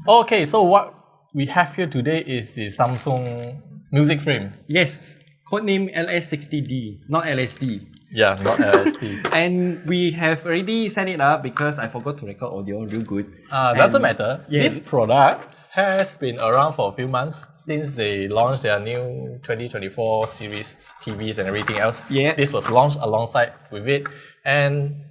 Okay, so what we have here today is the Samsung Music Frame. Yes, codename LS60D, not LSD. Yeah, not LSD. And we have already set it up because I forgot to record audio real good. Doesn't matter. yeah. This product has been around for a few months since they launched their new 2024 series TVs and everything else. Yeah. This was launched alongside with it, and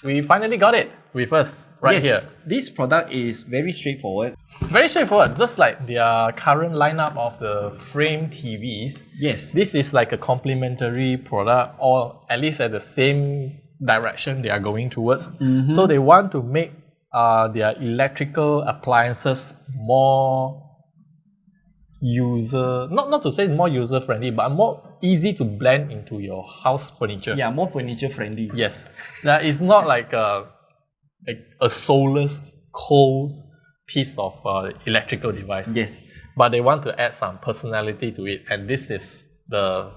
we finally got it with us right here. This product is very straightforward. Very straightforward, just like their current lineup of the frame TVs. Yes. This is like a complementary product, or at least at the same direction they are going towards. So they want to make their electrical appliances more not to say more user friendly, but more easy to blend into your house furniture. Yeah, more furniture friendly. Yes, that is not like a soulless, cold piece of electrical device. Yes. But they want to add some personality to it, and this is the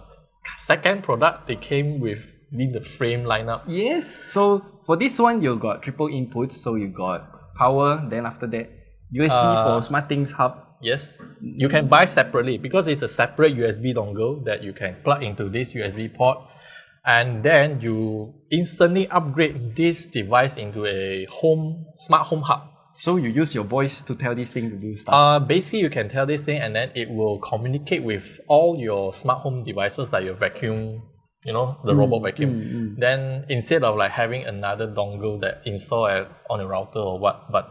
second product they came with in the frame lineup. Yes. So for this one, you got triple inputs. So you got power, then after that, USB for SmartThings hub. Yes, you can buy separately because it's a separate USB dongle that you can plug into this USB port, and then you instantly upgrade this device into a smart home hub. So you use your voice to tell this thing to do stuff. Basically, you can tell this thing, and then it will communicate with all your smart home devices like your vacuum, the robot vacuum. Then instead of like having another dongle that install on a router or what, but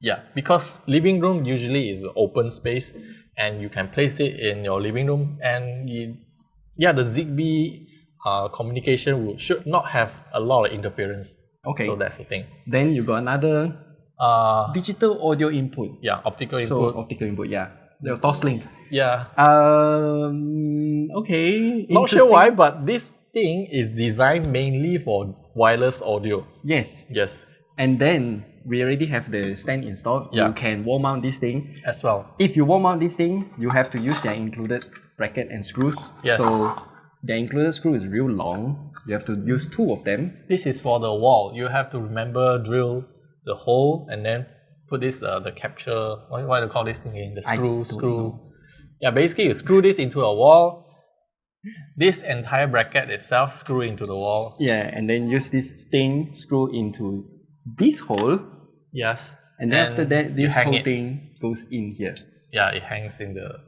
yeah, because living room usually is an open space, and you can place it in your living room, and the Zigbee communication should not have a lot of interference. Okay. So that's the thing. Then you got another digital audio input. Yeah, optical So input. optical input, yeah. The Toslink. Yeah. Okay. Not sure why, but this thing is designed mainly for wireless audio. Yes. Yes, And then we already have the stand installed. Yeah. You can wall mount this thing. as well. If you wall mount this thing, you have to use their included bracket and screws. Yes. So the included screw is real long. You have to use 2 of them. This is for the wall. You have to remember drill the hole and then put this the capture. What do you call this thing again? The don't screw. know. Yeah, basically you screw this into a wall. This entire bracket itself screw into the wall. Yeah, and then use this thing, screw into this hole. Yes. And then after that, you this hang whole it. thing goes in here. Yeah, it hangs in the.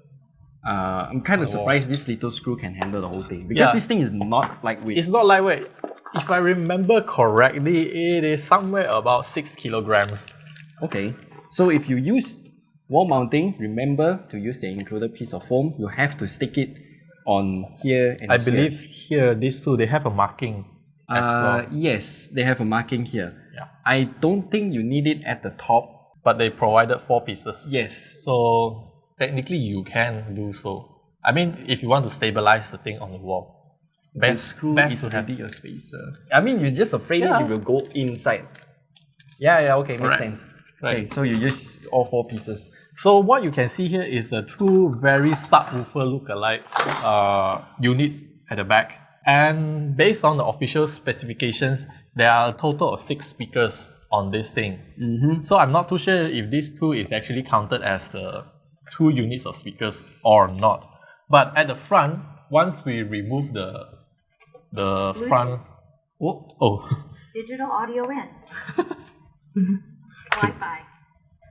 I'm kind of surprised this little screw can handle the whole thing because Yeah. this thing is not lightweight. It's not lightweight. If I remember correctly, it is somewhere about 6 kilograms. Okay, so if you use wall mounting, remember to use the included piece of foam. You have to stick it on here and I here. believe here, these two, they have a marking as well. Yes, they have a marking here. Yeah. I don't think you need it at the top. But they provided 4 pieces. Yes. So technically you can do so. I mean, if you want to stabilize the thing on the wall. The screw best is to have. really a spacer. I mean, you're just afraid Yeah. it will go inside. Yeah, okay, makes Right. sense. Right. Okay, so you use all 4 pieces. So what you can see here is the 2 very subwoofer look-alike units at the back. And based on the official specifications, there are a total of 6 speakers on this thing. So I'm not too sure if this 2 is actually counted as the 2 units of speakers or not. But at the front, once we remove the front, oh, Digital audio in. Wi-Fi.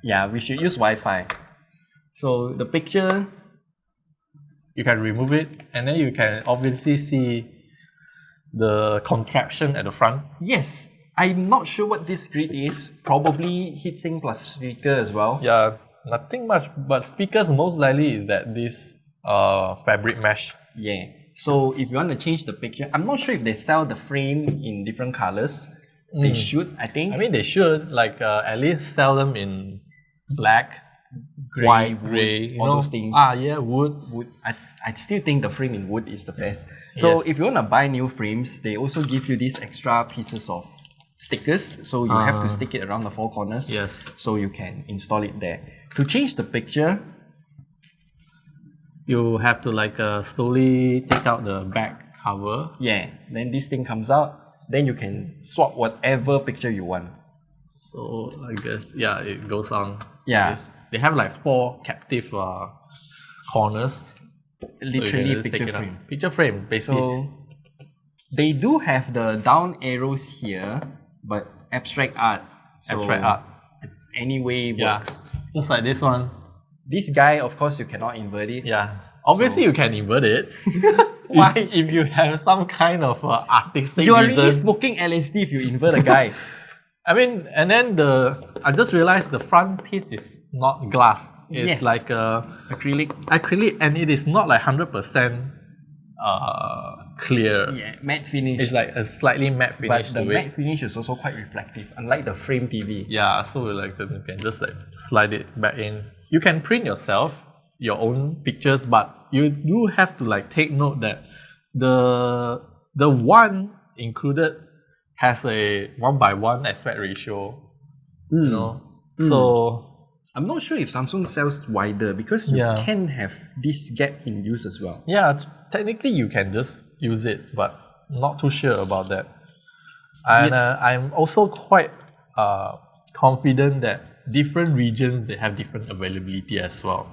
Yeah, we should use Wi-Fi. So the picture, you can remove it, and then you can obviously see the contraption at the front. yes, I'm not sure what this grid is. Probably heatsink plus speaker as well. Yeah, nothing much, but speakers most likely is that this fabric mesh. Yeah. So if you want to change the picture, I'm not sure if they sell the frame in different colors. They should, I think. I mean, they should at least sell them in black, Grey, white, wood, grey, all those things. Yeah, wood. Wood. I still think the frame in wood is the best. So Yes. if you want to buy new frames, they also give you these extra pieces of stickers. So you have to stick it around the 4 corners. Yes. So you can install it there. To change the picture, You have to slowly take out the back cover. yeah, then this thing comes out. Then you can swap whatever picture you want. So I guess, yeah, it goes on. like Yeah. this. they have like 4 captive corners. Literally just take picture it out. frame. Picture frame, basically. So they do have the down arrows here, but abstract art. So Abstract art. any way Yeah. works. Just like this one. This guy, of course, you cannot invert it. Yeah. Obviously, you can invert it. Why? If you have some kind of artistic You are reason. really smoking LSD if you invert a guy. I mean, and then I just realized the front piece is not glass. It's Yes. like acrylic, and it is not like 100% clear. Yeah, matte finish. It's like a slightly matte but finish the to matte it. finish is also quite reflective, unlike the frame TV. Yeah, so you can just like slide it back in. You can print yourself your own pictures, but you do have to like take note that the one included has a 1:1 aspect ratio. You know, so I'm not sure if Samsung sells wider because you Yeah. can have this gap in use as well. yeah, technically you can just use it, but not too sure about that. And I'm also quite confident that different regions they have different availability as well.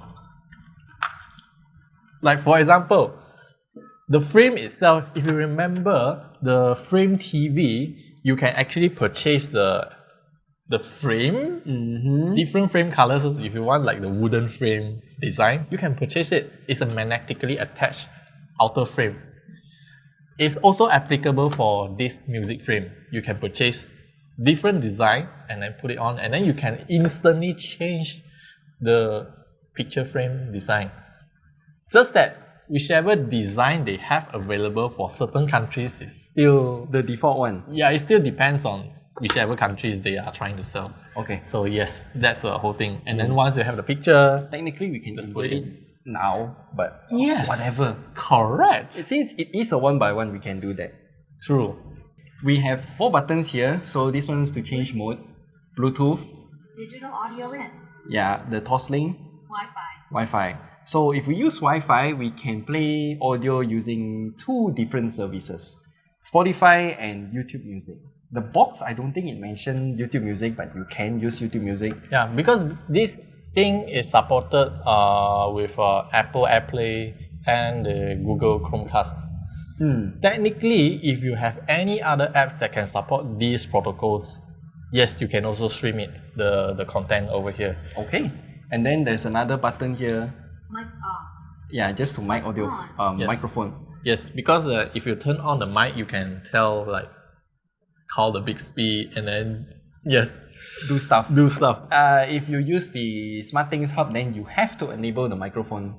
Like for example, the frame itself, if you remember the frame TV, you can actually purchase the frame, different frame colors. If you want like the wooden frame design, you can purchase it. It's a magnetically attached outer frame. It's also applicable for this music frame. You can purchase different design and then put it on, and then you can instantly change the picture frame design. Just that whichever design they have available for certain countries is still, The default one. yeah, it still depends on whichever countries they are trying to sell. Okay. So yes, that's the whole thing. And then once you have the picture, Technically, we can put invert it it now, but yes, whatever. correct, Since it is a 1:1, we can do that. true. We have 4 buttons here. So this one's to change mode, Bluetooth, Digital audio in. yeah, the Toslink, Wi-Fi. Wi-Fi. So if we use Wi-Fi, we can play audio using 2 different services, Spotify and YouTube Music. The box, I don't think it mentioned YouTube Music, but you can use YouTube Music. Yeah, because this thing is supported with Apple AirPlay and the Google Chromecast. Technically, if you have any other apps that can support these protocols, yes, you can also stream it, the content over here. Okay. And then there's another button here. Mic off. Yeah, just to mic audio Yes. microphone. Yes, because if you turn on the mic, you can tell like call the Bixby and then yes, Do stuff. do stuff. If you use the SmartThings Hub, then you have to enable the microphone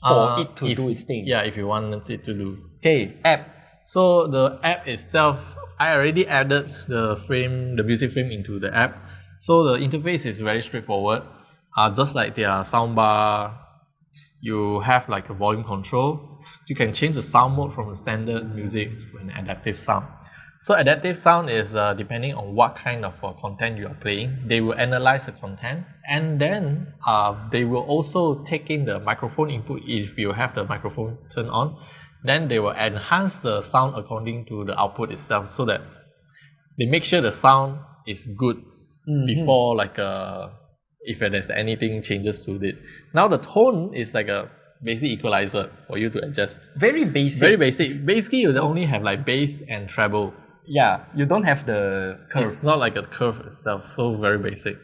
for it to do its thing. Yeah, if you want it to do. Okay, app. So the app itself, I already added the music frame into the app. So the interface is very straightforward. Just like their soundbar, you have like a volume control. You can change the sound mode from the standard music to an adaptive sound. So adaptive sound is depending on what kind of content you are playing. They will analyze the content and then they will also take in the microphone input if you have the microphone turned on. Then they will enhance the sound according to the output itself so that they make sure the sound is good before like if there's anything changes to it. Now the tone is like a basic equalizer for you to adjust. Very basic. Very basic. Basically, you only have like bass and treble. Yeah, you don't have the curve. It's not like a curve itself, so very basic.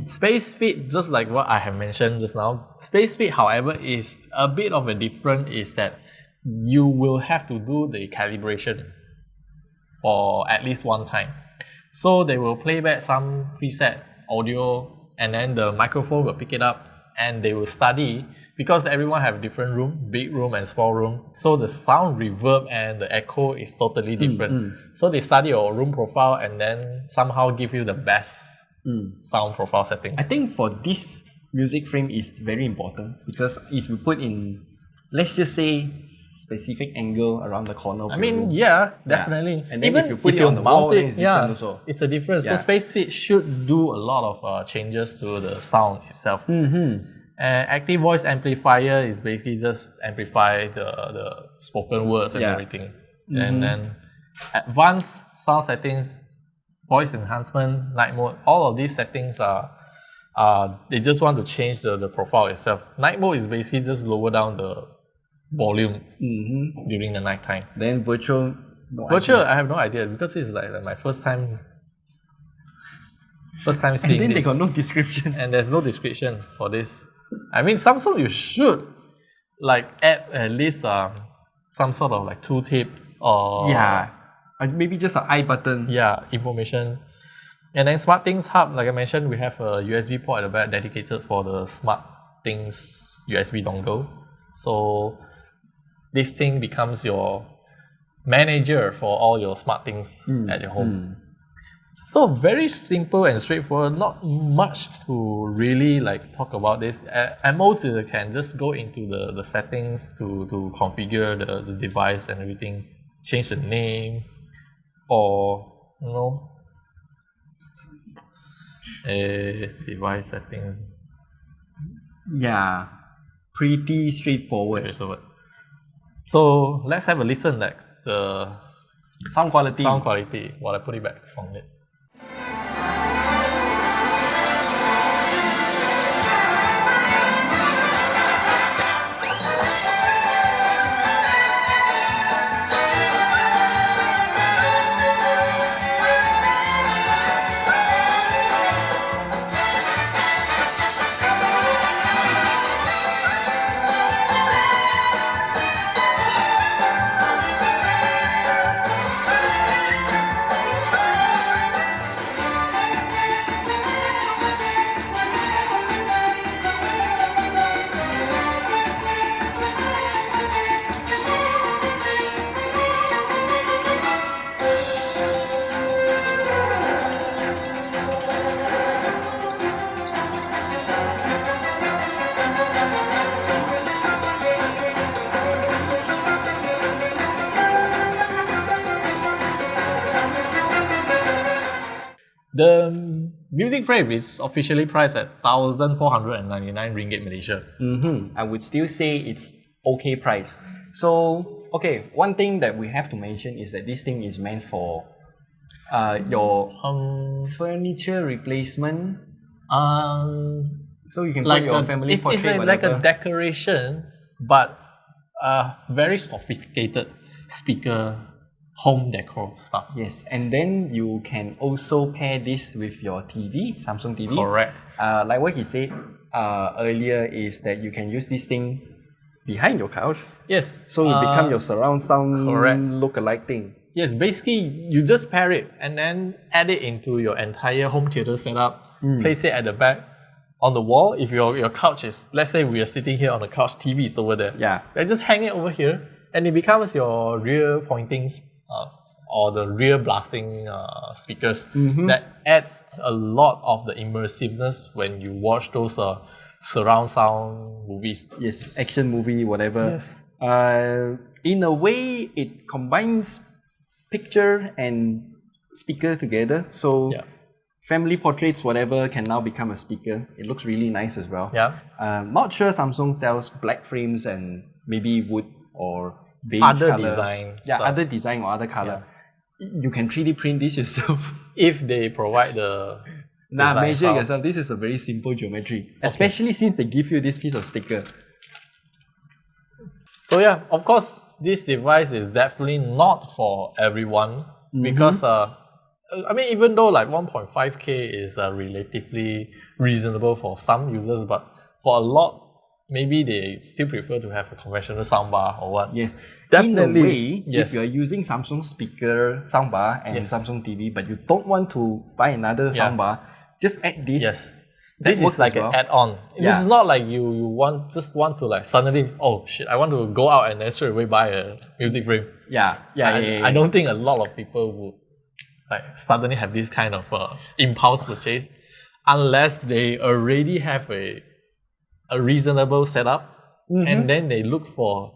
Space Fit, just like what I have mentioned just now, Space Fit, however, is a bit of a different is that you will have to do the calibration for at least one time. So they will play back some preset audio and then the microphone will pick it up and they will study because everyone have different room, big room and small room. So the sound reverb and the echo is totally different. So they study your room profile and then somehow give you the best sound profile settings. I think for this music frame is very important because if you put in, let's just say, specific angle around the corner of I your mean, room. yeah, definitely. And then if you put it on the wall, then it's different also. It's a difference. Yeah. So SpaceFit should do a lot of changes to the sound itself. Active voice amplifier is basically just amplify the spoken words and Yeah. everything. And then advanced sound settings, voice enhancement, night mode, all of these settings are They just want to change the profile itself. Night mode is basically just lower down the volume during the night time. Then virtual. No Virtual, idea. I have no idea because it's like my first time And seeing then this. they got no description. And there's no description for this. I mean, Samsung, you should like add at least some sort of like tooltip or Yeah. Maybe just an I button. information. And then SmartThings Hub, like I mentioned, we have a USB port at the back dedicated for the SmartThings USB dongle. So this thing becomes your manager for all your smart things at your home. So very simple and straightforward, not much to really like talk about this. At most you can just go into the settings to configure the device and everything, change the name or device settings. Yeah. Pretty straightforward. So let's have a listen like the Sound quality. sound quality while I put it back on it. The music frame is officially priced at 1,499 ringgit Malaysia. I would still say it's okay price. So, okay, one thing that we have to mention is that this thing is meant for your furniture replacement. So you can Like put your a, family it's portrait, like a whatever. decoration, but very sophisticated speaker, home decor stuff. Yes, and then you can also pair this with your TV, Samsung TV. Correct. Like what he said earlier is that you can use this thing behind your couch. Yes. So it become your surround sound correct. look-alike thing. Yes, basically you just pair it and then add it into your entire home theater setup. Place it at the back on the wall. If your couch is, let's say we are sitting here on the couch, TV is over there. Yeah. You just hang it over here and it becomes your rear pointing or the rear blasting speakers. That adds a lot of the immersiveness when you watch those surround sound movies. Yes, action movie, whatever. Yes. In a way, it combines picture and speaker together. So Yeah. family portraits, whatever, can now become a speaker. It looks really nice as well. Yeah. Not sure Samsung sells black frames and maybe wood or beige Other color. design Yeah, stuff. other design or other color. You can 3D print this yourself. If they provide the Nah, design measure file. yourself. This is a very simple geometry. Especially since they give you this piece of sticker. So yeah, of course, this device is definitely not for everyone because I mean, even though like 1.5K is relatively reasonable for some users, but for a lot, maybe they still prefer to have a conventional soundbar or what. Yes. Definitely, In a way, yes. if you're using Samsung speaker soundbar and Yes. Samsung TV, but you don't want to buy another Yeah. soundbar, just add this. Yes. That This works is like as well. an add-on. This Yeah. is not like you want to like suddenly, oh shit, I want to go out and then straight away buy a music frame. I don't think a lot of people would like suddenly have this kind of impulse purchase unless they already have a reasonable setup and then they look for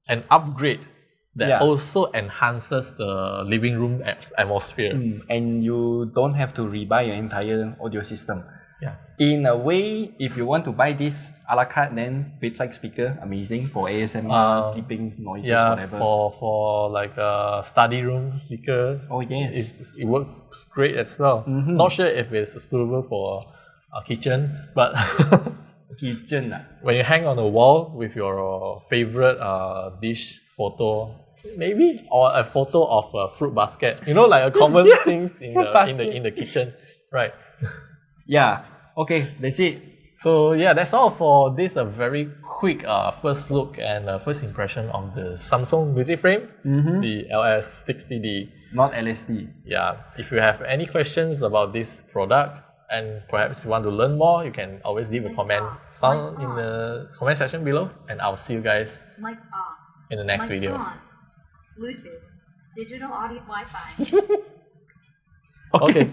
an upgrade that Yeah. also enhances the living room atmosphere. And you don't have to rebuy your entire audio system. Yeah. In a way, if you want to buy this a la carte, then bedside speaker, amazing for ASMR, sleeping noises, Yeah, whatever. for like a study room speaker, Oh yes. it works great as well. Not sure if it's suitable for kitchen, but Kitchen. when you hang on the wall with your favorite dish photo, maybe, or a photo of a fruit basket, like a common Yes, things in fruit the basket. in the kitchen, right? Yeah. Okay, that's it. So yeah, that's all for this very quick first look and first impression of the Samsung Music Frame, the LS60D. Not LSD. Yeah, if you have any questions about this product and perhaps you want to learn more, you can always leave a comment down in the comment section below, and I'll see you guys Mic off. in the next Mic video. on. Bluetooth. Digital audio Wi-Fi. Okay.